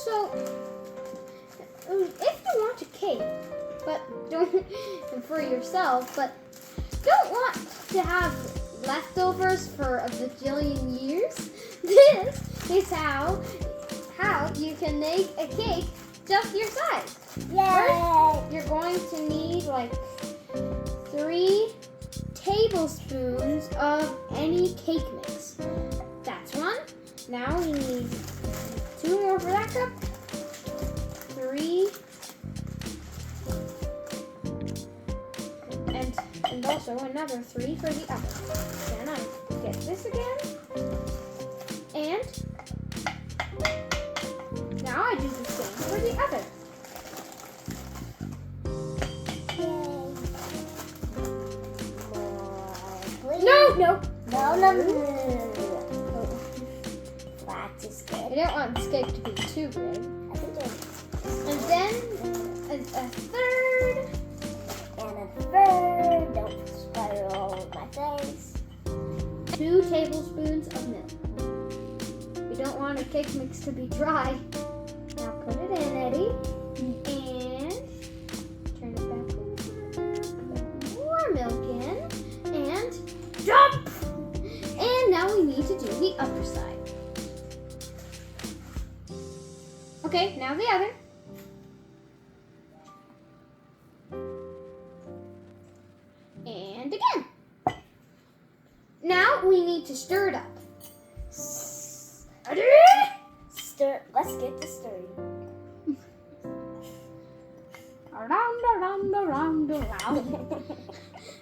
So, if you want a cake, but don't for yourself, but don't want to have leftovers for a bajillion years, this is how you can make a cake just your size. Yay! First, you're going to need like 3 tablespoons of any cake mix. That's one. Now we need 2 more for that cup. 3. And also another 3 for the other. Then I get this again. And now I do the same for the other. No. Flat is good. I don't want this cake to be too big. And then a third. And a third. Don't splatter all over my face. 2 tablespoons of milk. We don't want our cake mix to be dry. Now put it in, Eddie. And turn it back over. Put more milk in. And dump! And now we need to do the other side. Okay, now the other. And again. Now we need to stir it up. Stir. Let's get to stirring. Around.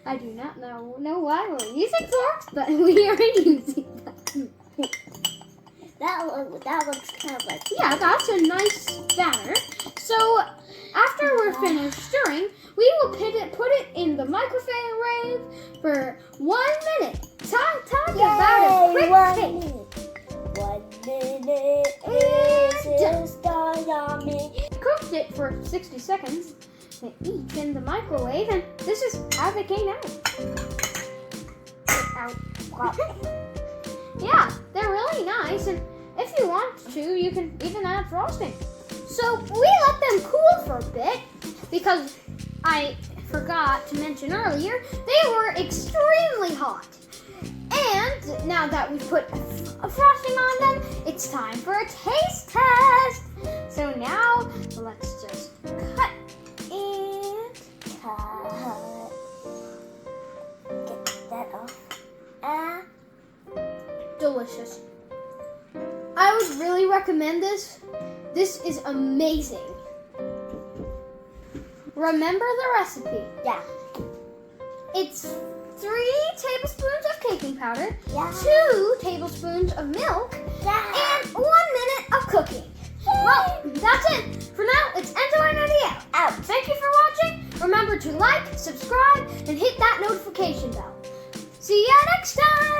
I do not know why we're using forks, but we are using them. That looks kind of like... Yeah, that's a nice batter. So after we're finished stirring, we will put it in the microwave for 1 minute. Talk about a quick cake. 1 minute is just yummy. Cooked it for 60 seconds. They eat in the microwave, and this is how they came out. Yeah, they're really nice, and if you want to, you can even add frosting. So we let them cool for a bit because I forgot to mention earlier, they were extremely hot. And now that we've put a frosting on them, it's time for a taste test. So now let's just cut and cut. Get that off. Delicious. I would really recommend this. This is amazing. Remember the recipe. Yeah. It's 3 tablespoons of baking powder, Yeah. 2 tablespoons of milk, Yeah. and 1 minute of cooking. Well, that's it. For now, it's Enzo and Eddie out. Thank you for watching. Remember to like, subscribe, and hit that notification bell. See ya next time.